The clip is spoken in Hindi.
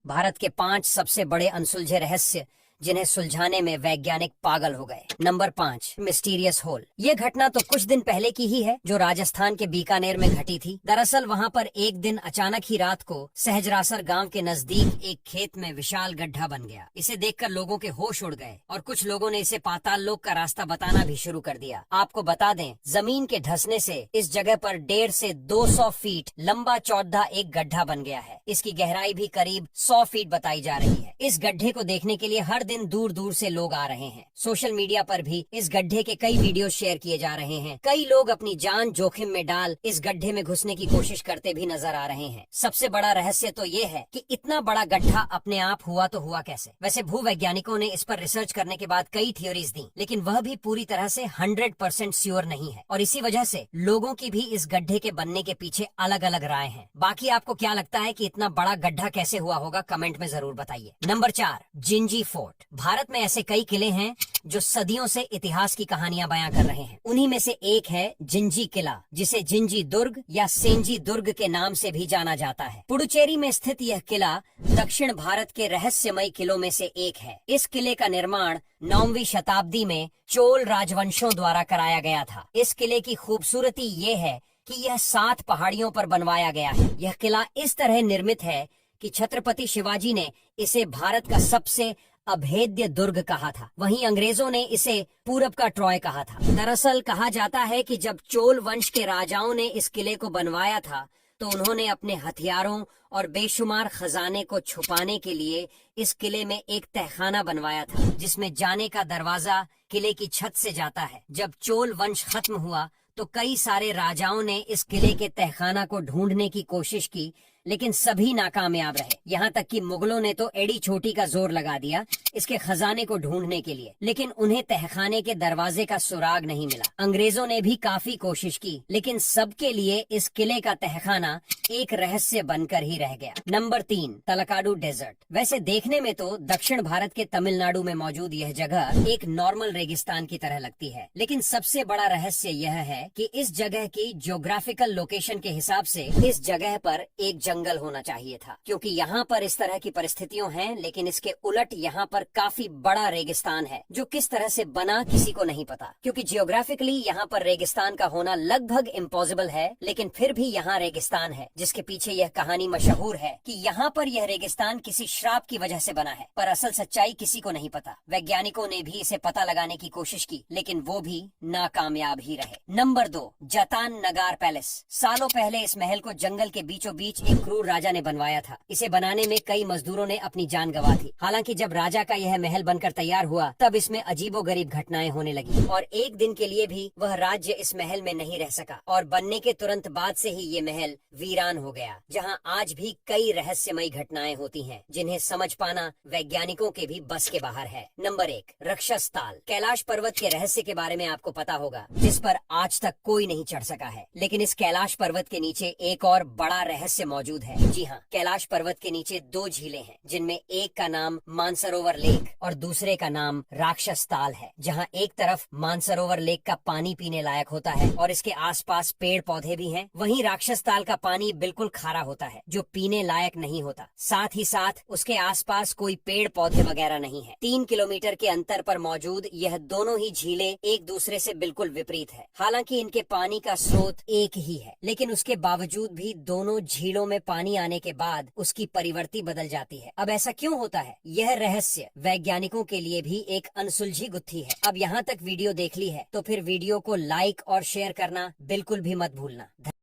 भारत के 5 सबसे बड़े अनसुलझे रहस्य जिन्हें सुलझाने में वैज्ञानिक पागल हो गए। Number 5, mysterious hole. ये घटना तो कुछ दिन पहले की ही है, जो राजस्थान के बीकानेर में घटी थी। दरअसल वहाँ पर एक दिन अचानक ही रात को सहजरासर गांव के नजदीक एक खेत में विशाल गड्ढा बन गया। इसे देखकर लोगों के होश उड़ गए और कुछ लोगों ने इसे पाताल लोक का रास्ता बताना भी शुरू कर दिया। आपको बता दें, जमीन के धंसने से इस जगह पर 150 से 200 फीट लंबा चौड़ा एक गड्ढा बन गया है। इसकी गहराई भी करीब 100 फीट बताई जा रही है। इस गड्ढे को देखने के लिए हर दिन दूर दूर से लोग आ रहे हैं। सोशल मीडिया पर भी इस गड्ढे के कई वीडियो शेयर किए जा रहे हैं। कई लोग अपनी जान जोखिम में डाल इस गड्ढे में घुसने की कोशिश करते भी नजर आ रहे हैं। सबसे बड़ा रहस्य तो ये है कि इतना बड़ा गड्ढा अपने आप हुआ तो हुआ कैसे। वैसे भूवैज्ञानिकों ने इस पर रिसर्च करने के बाद कई थ्योरीज दी, लेकिन वह भी पूरी तरह से 100% श्योर नहीं है और इसी वजह से लोगों की भी इस गड्ढे के बनने के पीछे अलग अलग राय है। बाकी आपको क्या लगता है कि इतना बड़ा गड्ढा कैसे हुआ होगा, कमेंट में जरूर बताइए। Number 4, Gingee fort. भारत में ऐसे कई किले हैं जो सदियों से इतिहास की कहानियां बयां कर रहे हैं। उन्हीं में से एक है जिंजी किला, जिसे जिंजी दुर्ग या सेंजी दुर्ग के नाम से भी जाना जाता है। पुडुचेरी में स्थित यह किला दक्षिण भारत के रहस्यमय किलों में से एक है। इस किले का निर्माण 9वीं शताब्दी में चोल राजवंशों द्वारा कराया गया था। इस किले की खूबसूरती ये है कि यह 7 पहाड़ियों पर बनवाया गया है। यह किला इस तरह निर्मित है कि छत्रपति शिवाजी ने इसे भारत का सबसे अभेद्य दुर्ग कहा था। वहीं अंग्रेजों ने इसे पूरब का ट्रॉय कहा था। दरअसल कहा जाता है कि जब चोल वंश के राजाओं ने इस किले को बनवाया था तो उन्होंने अपने हथियारों और बेशुमार खजाने को छुपाने के लिए इस किले में एक तहखाना बनवाया था, जिसमें जाने का दरवाजा किले की छत से जाता है। जब चोल वंश खत्म हुआ तो कई सारे राजाओं ने इस किले के तहखाना को ढूंढने की कोशिश की, लेकिन सभी नाकामयाब रहे। यहाँ तक कि मुगलों ने तो एड़ी छोटी का जोर लगा दिया इसके खजाने को ढूंढने के लिए, लेकिन उन्हें तहखाने के दरवाजे का सुराग नहीं मिला। अंग्रेजों ने भी काफी कोशिश की, लेकिन सबके लिए इस किले का तहखाना एक रहस्य बनकर ही रह गया। Number 3, Talakadu desert. वैसे देखने में तो दक्षिण भारत के तमिलनाडु में मौजूद यह जगह एक नॉर्मल रेगिस्तान की तरह लगती है, लेकिन सबसे बड़ा रहस्य यह है कि इस जगह की ज्योग्राफिकल लोकेशन के हिसाब से इस जगह पर एक जंगल होना चाहिए था, क्योंकि यहाँ पर इस तरह की परिस्थितियां हैं, लेकिन इसके उलट यहाँ पर काफी बड़ा रेगिस्तान है। जो किस तरह से बना किसी को नहीं पता, क्योंकि जियोग्राफिकली यहाँ पर रेगिस्तान का होना लगभग इम्पॉसिबल है, लेकिन फिर भी यहाँ रेगिस्तान है, जिसके पीछे यह कहानी मशहूर है कि यहाँ पर यह रेगिस्तान किसी श्राप की वजह से बना है, पर असल सच्चाई किसी को नहीं पता। वैज्ञानिकों ने भी इसे पता लगाने की कोशिश की, लेकिन वो भी नाकामयाब ही रहे। Number 2, Jatan Nagar palace. सालों पहले इस महल को जंगल के बीचों बीच एक क्रूर राजा ने बनवाया था। इसे बनाने में कई मजदूरों ने अपनी जान गंवा थी। हालांकि जब राजा का यह महल बनकर तैयार हुआ तब इसमें अजीबोगरीब घटनाएं होने लगी और एक दिन के लिए भी वह राज्य इस महल में नहीं रह सका और बनने के तुरंत बाद से ही ये महल वीरान हो गया, जहां आज भी कई रहस्यमयी घटनाएं होती हैं, जिन्हें समझ पाना वैज्ञानिकों के भी बस के बाहर है। नंबर 1, राक्षसताल। कैलाश पर्वत के रहस्य के बारे में आपको पता होगा, जिस पर आज तक कोई नहीं चढ़ सका है, लेकिन इस कैलाश पर्वत के नीचे एक और बड़ा रहस्य मौजूद है। जी हाँ, कैलाश पर्वत के नीचे 2 झीलें हैं, जिनमें एक का नाम मानसरोवर लेक और दूसरे का नाम राक्षसताल है। जहाँ एक तरफ मानसरोवर लेक का पानी पीने लायक होता है और इसके आसपास पेड़ पौधे भी हैं, वहीं राक्षसताल का पानी बिल्कुल खारा होता है, जो पीने लायक नहीं होता। साथ ही साथ उसके आसपास कोई पेड़ पौधे वगैरह नहीं है। 3 किलोमीटर के अंतर पर मौजूद यह दोनों ही झीलें एक दूसरे से बिल्कुल विपरीत है। हालांकि इनके पानी का स्रोत एक ही है, लेकिन उसके बावजूद भी दोनों झीलों में पानी आने के बाद उसकी परिवर्ती बदल जाती है। अब ऐसा क्यों होता है? यह रहस्य वैज्ञानिकों के लिए भी एक अनसुलझी गुत्थी है। अब यहाँ तक वीडियो देख ली है तो फिर वीडियो को लाइक और शेयर करना बिल्कुल भी मत भूलना।